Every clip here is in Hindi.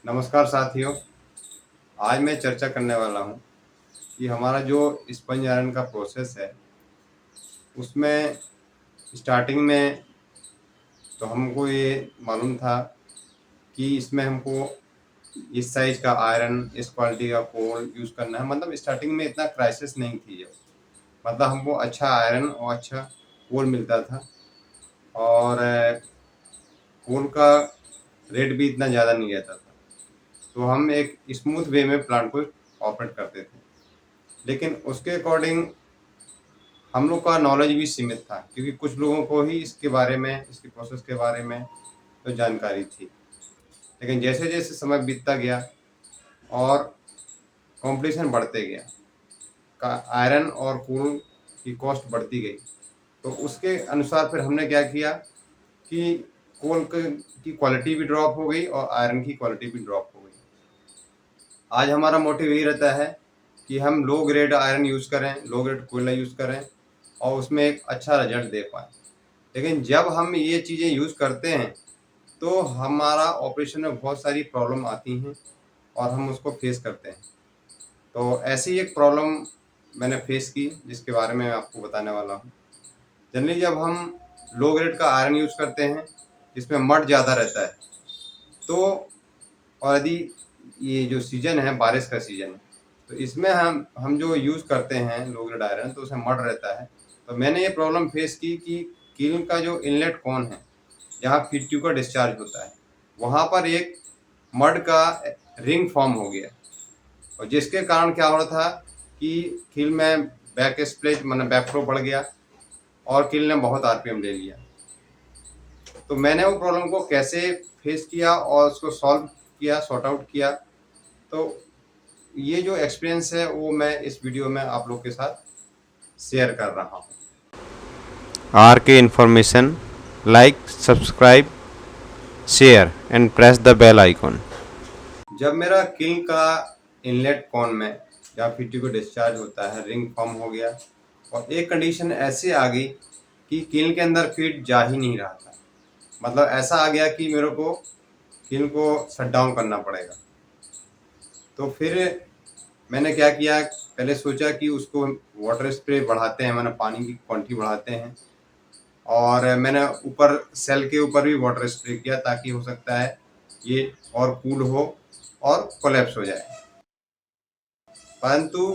नमस्कार साथियों। आज मैं चर्चा करने वाला हूँ कि हमारा जो स्पंज आयरन का प्रोसेस है उसमें स्टार्टिंग में तो हमको ये मालूम था कि इसमें हमको इस साइज का आयरन, इस क्वालिटी का कोल यूज़ करना है। मतलब स्टार्टिंग में इतना क्राइसिस नहीं थी जब, मतलब हमको अच्छा आयरन और अच्छा कोल मिलता था और कोल का रेट भी इतना ज़्यादा नहीं रहता था, तो हम एक स्मूथ वे में प्लांट को ऑपरेट करते थे। लेकिन उसके अकॉर्डिंग हम लोग का नॉलेज भी सीमित था, क्योंकि कुछ लोगों को ही इसके बारे में, इसके प्रोसेस के बारे में तो जानकारी थी। लेकिन जैसे जैसे समय बीतता गया और कंपटीशन बढ़ते गया, का आयरन और कोल की कॉस्ट बढ़ती गई, तो उसके अनुसार फिर हमने क्या किया कि कोल की क्वालिटी भी ड्रॉप हो गई और आयरन की क्वालिटी भी ड्रॉप हो गई। आज हमारा मोटिव यही रहता है कि हम लो ग्रेड आयरन यूज़ करें, लो ग्रेड कोयला यूज़ करें और उसमें एक अच्छा रिजल्ट दे पाएँ। लेकिन जब हम ये चीज़ें यूज़ करते हैं तो हमारा ऑपरेशन में बहुत सारी प्रॉब्लम आती हैं और हम उसको फेस करते हैं। तो ऐसी एक प्रॉब्लम मैंने फेस की, जिसके बारे में मैं आपको बताने वाला हूँ। जनरली जब हम लो ग्रेड का आयरन यूज़ करते हैं जिसमें मड ज़्यादा रहता है, तो और यदि ये जो सीज़न है बारिश का सीज़न है, तो इसमें हम जो यूज़ करते हैं लो ग्रेड आयरन, तो उसमें मड रहता है। तो मैंने ये प्रॉब्लम फेस की कि किल्न का जो इनलेट कोन है, जहाँ फीड ट्यूब का डिस्चार्ज होता है, वहाँ पर एक मड का रिंग फॉर्म हो गया और जिसके कारण क्या हो रहा था कि किल में बैक स्प्लिट मतलब बैक फ्लो बढ़ गया और किल ने बहुत आरपीएम ले लिया। तो मैंने वो प्रॉब्लम को कैसे फेस किया और उसको सॉल्व किया, सॉर्ट आउट किया, तो ये जो एक्सपीरियंस है वो मैं इस वीडियो में आप लोग के साथ शेयर कर रहा हूँ। R K information, like, subscribe, share and press the bell icon. जब मेरा किल का इनलेट कॉन में या फिर को डिस्चार्ज होता है, रिंग फॉर्म हो गया और एक कंडीशन ऐसे आ गई कि किल के अंदर फीड जा ही नहीं रहा था। मतलब ऐसा आ गया कि मेरे को किल को शट डाउन करना पड़ेगा। तो फिर मैंने क्या किया, पहले सोचा कि उसको वाटर स्प्रे बढ़ाते हैं, मैंने पानी की क्वांटिटी बढ़ाते हैं और मैंने ऊपर सेल के ऊपर भी वाटर स्प्रे किया ताकि हो सकता है ये और कूल हो और कोलैप्स हो जाए, परंतु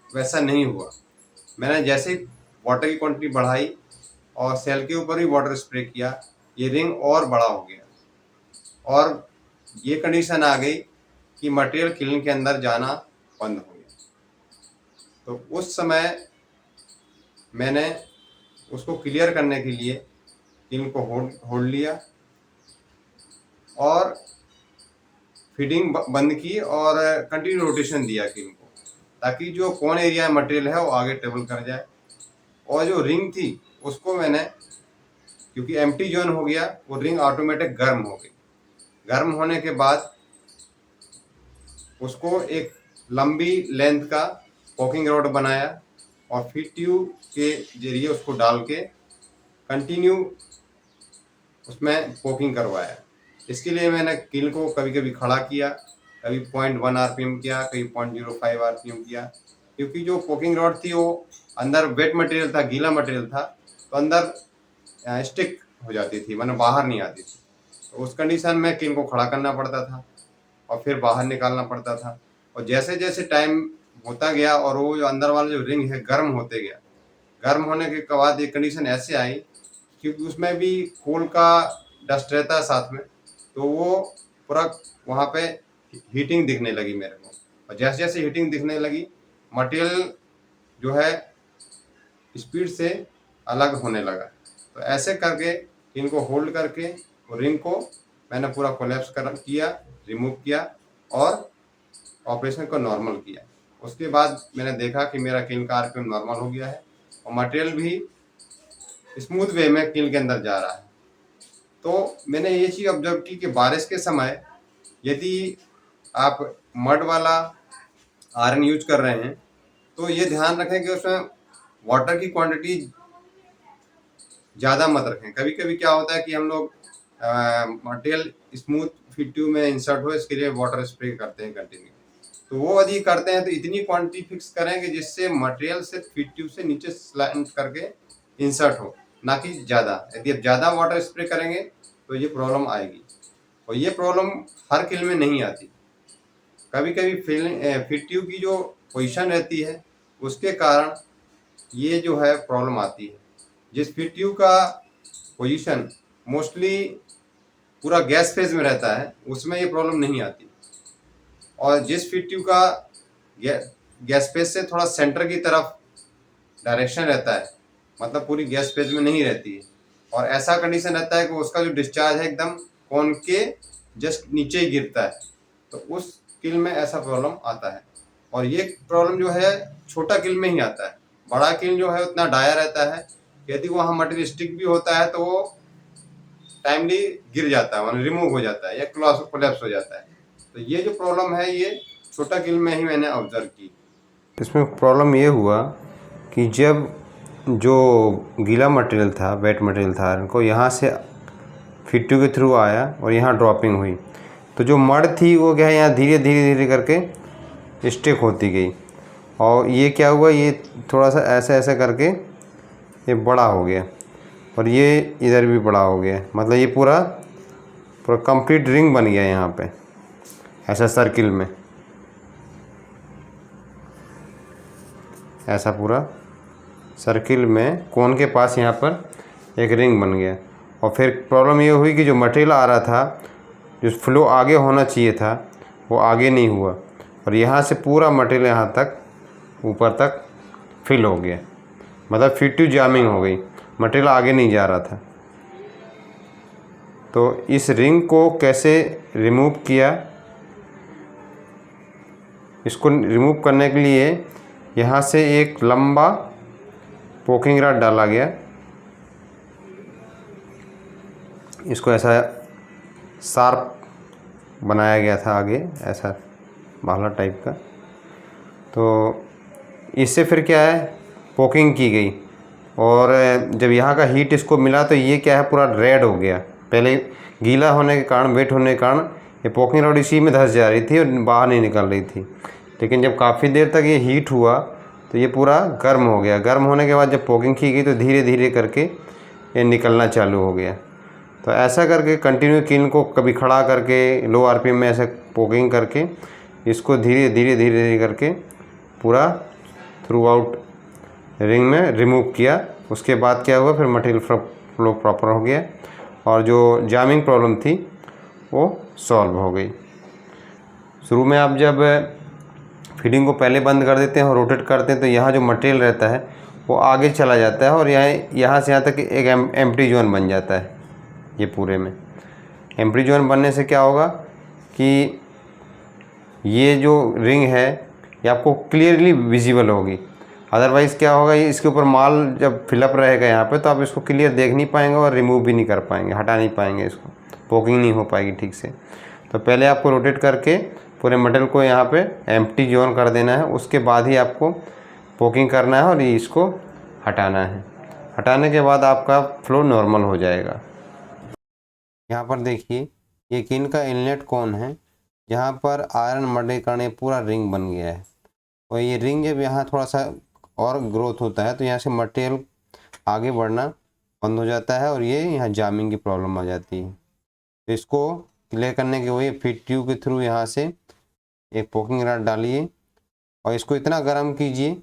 वैसा नहीं हुआ। मैंने जैसे ही वाटर की क्वांटिटी बढ़ाई और सेल के ऊपर भी वाटर स्प्रे किया, ये रिंग और बड़ा हो गया और ये कंडीशन आ गई कि मटेरियल किल्न के अंदर जाना बंद हो गया। तो उस समय मैंने उसको क्लियर करने के लिए किल्न को होल्ड लिया और फीडिंग बंद की और कंटिन्यू रोटेशन दिया किल्न को, ताकि जो कौन एरिया मटेरियल है वो आगे ट्रेवल कर जाए। और जो रिंग थी उसको मैंने, क्योंकि एम्प्टी जोन हो गया, वो रिंग ऑटोमेटिक गर्म हो गई। गर्म होने के बाद उसको एक लंबी लेंथ का पोकिंग रॉड बनाया और फीड ट्यूब के जरिए उसको डाल के कंटिन्यू उसमें पोकिंग करवाया। इसके लिए मैंने किल को कभी कभी खड़ा किया, कभी 0.1 आरपीएम किया, कभी 0.05 आरपीएम किया, क्योंकि जो पोकिंग रॉड थी वो अंदर वेट मटेरियल था, गीला मटेरियल था, तो अंदर स्टिक हो जाती थी, मतलब बाहर नहीं आती थी। तो उस कंडीशन में किल को खड़ा करना पड़ता था और फिर बाहर निकालना पड़ता था। और जैसे जैसे टाइम होता गया और वो जो अंदर वाला जो रिंग है गर्म होते गया, गर्म होने के बाद एक कंडीशन ऐसे आई, क्योंकि उसमें भी कोल का डस्ट रहता है साथ में, तो वो पूरा वहाँ पे हीटिंग दिखने लगी मेरे को। और जैसे जैसे हीटिंग दिखने लगी, मटेरियल जो है स्पीड से अलग होने लगा। तो ऐसे करके इनको होल्ड करके रिंग को मैंने पूरा कोलैप्स किया, रिमूव किया और ऑपरेशन को नॉर्मल किया। उसके बाद मैंने देखा कि मेरा किल का आरपीएम नॉर्मल हो गया है और मटेरियल भी स्मूथ वे में किल के अंदर जा रहा है। तो मैंने ये चीज़ ऑब्जर्व की कि बारिश के समय यदि आप मड वाला आयरन यूज कर रहे हैं तो ये ध्यान रखें कि उसमें वाटर की क्वांटिटी ज़्यादा मत रखें। कभी कभी क्या होता है कि हम लोग मटेरियल स्मूथ फीड ट्यूब में इंसर्ट हो, इसके लिए वाटर स्प्रे करते हैं कंटिन्यू। तो वो यदि करते हैं तो इतनी क्वांटिटी फिक्स करें कि जिससे मटेरियल सिर्फ फीड ट्यूब से नीचे स्लाइड करके इंसर्ट हो, ना कि ज़्यादा। यदि आप ज़्यादा वाटर स्प्रे करेंगे तो ये प्रॉब्लम आएगी, और ये प्रॉब्लम हर किल में नहीं आती। कभी कभी फीड ट्यूब की जो पोजीशन रहती है उसके कारण ये जो है प्रॉब्लम आती है। जिस फीड ट्यूब का पोजीशन मोस्टली पूरा गैस फेज में रहता है उसमें ये प्रॉब्लम नहीं आती, और जिस फीड ट्यूब का गैस फेज से थोड़ा सेंटर की तरफ डायरेक्शन रहता है, मतलब पूरी गैस फेज में नहीं रहती है, और ऐसा कंडीशन रहता है कि उसका जो डिस्चार्ज है एकदम कोन के जस्ट नीचे ही गिरता है, तो उस किल में ऐसा प्रॉब्लम आता है। और ये प्रॉब्लम जो है छोटा किल में ही आता है। बड़ा किल जो है उतना डाया रहता है, यदि वहाँ मटेरियल स्टिक भी होता है तो वो टाइमली गिर जाता है, मतलब रिमूव हो जाता है या कोलैप्स हो जाता है। तो ये जो प्रॉब्लम है ये छोटा किल में ही मैंने ऑब्जर्व की। इसमें प्रॉब्लम ये हुआ कि जब जो गीला मटेरियल था, वेट मटेरियल था, इनको यहाँ से फीड ट्यूब के थ्रू आया और यहाँ ड्रॉपिंग हुई, तो जो मड थी वो क्या है यहाँ धीरे धीरे धीरे करके स्टिक होती गई, और ये क्या हुआ, ये थोड़ा सा ऐसे ऐसे करके ये बड़ा हो गया, और ये इधर भी बड़ा हो गया। मतलब ये पूरा कंप्लीट रिंग बन गया यहाँ पे, ऐसा सर्किल में, ऐसा पूरा सर्किल में कोन के पास यहाँ पर एक रिंग बन गया। और फिर प्रॉब्लम ये हुई कि जो मटेरियल आ रहा था, जो फ्लो आगे होना चाहिए था, वो आगे नहीं हुआ, और यहाँ से पूरा मटेरियल यहाँ तक ऊपर तक फिल हो गया। मतलब फीड ट्यूब जामिंग हो गई, मटेरियल आगे नहीं जा रहा था। तो इस रिंग को कैसे रिमूव किया, इसको रिमूव करने के लिए यहाँ से एक लंबा पोकिंग रॉड डाला गया, इसको ऐसा शार्प बनाया गया था आगे, ऐसा भाला टाइप का। तो इससे फिर क्या है, पोकिंग की गई, और जब यहाँ का हीट इसको मिला तो ये क्या है, पूरा रेड हो गया। पहले गीला होने के कारण, वेट होने के कारण ये पोकिंग रॉड इसी में धंस जा रही थी और बाहर नहीं निकल रही थी। लेकिन जब काफ़ी देर तक ये हीट हुआ तो ये पूरा गर्म हो गया। गर्म होने के बाद जब पोकिंग की गई तो धीरे धीरे करके ये निकलना चालू हो गया। तो ऐसा करके कंटिन्यू किल को कभी खड़ा करके लो आरपीएम में ऐसे पोकिंग करके इसको धीरे धीरे धीरे धीरे करके पूरा थ्रू आउट रिंग में रिमूव किया। उसके बाद क्या हुआ, फिर मटेरियल फ्लो प्रॉपर हो गया और जो जामिंग प्रॉब्लम थी वो सॉल्व हो गई। शुरू में आप जब फीडिंग को पहले बंद कर देते हैं और रोटेट करते हैं तो यहाँ जो मटेरियल रहता है वो आगे चला जाता है और यहाँ से यहाँ तक एक एम्प्टी जोन बन जाता है। ये पूरे में एम्प्टी जोन बनने से क्या होगा कि ये जो रिंग है ये आपको क्लियरली विजिबल होगी। अदरवाइज़ क्या होगा, ये इसके ऊपर माल जब फिलअप रहेगा यहाँ पे तो आप इसको क्लियर देख नहीं पाएंगे और रिमूव भी नहीं कर पाएंगे, हटा नहीं पाएंगे, इसको पोकिंग नहीं हो पाएगी ठीक से। तो पहले आपको रोटेट करके पूरे मटेरियल को यहाँ पे एम्प्टी जोन कर देना है, उसके बाद ही आपको पोकिंग करना है और ये इसको हटाना है। हटाने के बाद आपका फ्लो नॉर्मल हो जाएगा। यहाँ पर देखिए ये किन का इनलेट कौन है, यहाँ पर आयरन मरने के कारण ये पूरा रिंग बन गया है। और ये रिंग जब यहाँ थोड़ा सा और ग्रोथ होता है तो यहाँ से मटेरियल आगे बढ़ना बंद हो जाता है और ये यहाँ जामिंग की प्रॉब्लम आ जाती है। तो इसको क्लियर करने के लिए फीड ट्यूब के थ्रू यहाँ से एक पोकिंग रॉड डालिए और इसको इतना गर्म कीजिए,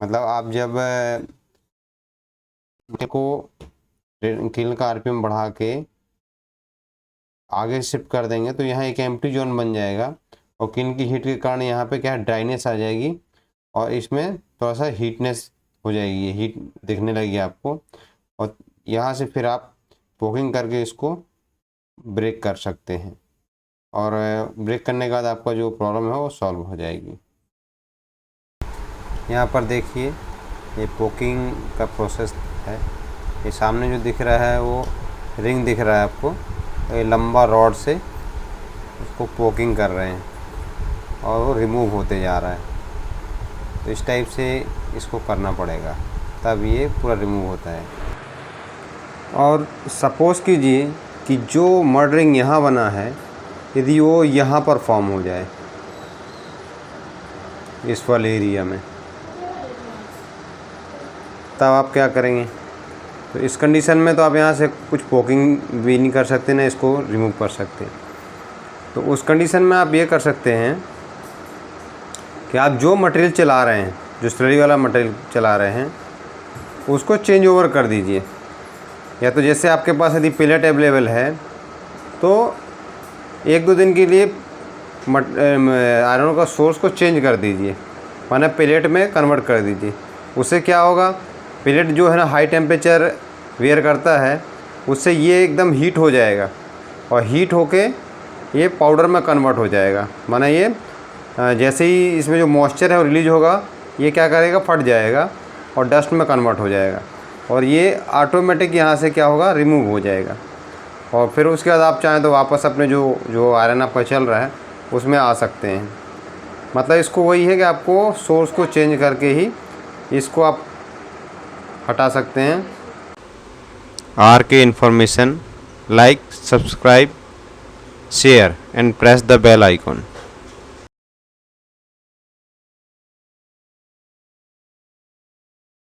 मतलब आप जब को किल का आरपीएम बढ़ा के आगे शिफ्ट कर देंगे तो यहाँ एक एम्प्टी जोन बन जाएगा और किल की हीट के कारण यहाँ पे क्या ड्राइनेस आ जाएगी और इसमें थोड़ा सा हीटनेस हो जाएगी, हीट दिखने लगेगी आपको। और यहाँ से फिर आप पोकिंग करके इसको ब्रेक कर सकते हैं और ब्रेक करने के बाद आपका जो प्रॉब्लम है वो सॉल्व हो जाएगी। यहाँ पर देखिए ये पोकिंग का प्रोसेस है। ये सामने जो दिख रहा है वो रिंग दिख रहा है आपको, ये लंबा रॉड से उसको पोकिंग कर रहे हैं और वो रिमूव होते जा रहा है। तो इस टाइप से इसको करना पड़ेगा तब ये पूरा रिमूव होता है। और सपोज़ कीजिए कि जो मड रिंग यहाँ बना है यदि वो यहाँ पर फॉर्म हो जाए इस वाले एरिया में, तब आप क्या करेंगे। तो इस कंडीशन में तो आप यहाँ से कुछ पोकिंग भी नहीं कर सकते ना इसको रिमूव कर सकते। तो उस कंडीशन में आप ये कर सकते हैं कि आप जो मटेरियल चला रहे हैं, जो स्लरी वाला मटेरियल चला रहे हैं, उसको चेंज ओवर कर दीजिए। या तो जैसे आपके पास यदि पेलेट अवेलेबल है तो 1-2 दिन के लिए आयरन का सोर्स को चेंज कर दीजिए, माना पेलेट में कन्वर्ट कर दीजिए। उससे क्या होगा, पेलेट जो है ना हाई टेम्परेचर वेयर करता है, उससे ये एकदम हीट हो जाएगा और हीट होके ये पाउडर में कन्वर्ट हो जाएगा। माना ये जैसे ही इसमें जो मॉइस्चर है वो रिलीज होगा, ये क्या करेगा, फट जाएगा और डस्ट में कन्वर्ट हो जाएगा और ये ऑटोमेटिक यहाँ से क्या होगा, रिमूव हो जाएगा। और फिर उसके बाद आप चाहें तो वापस अपने जो आयरन आपका चल रहा है उसमें आ सकते हैं। मतलब इसको वही है कि आपको सोर्स को चेंज करके ही इसको आप हटा सकते हैं। RK information, like, subscribe, share and press the bell icon.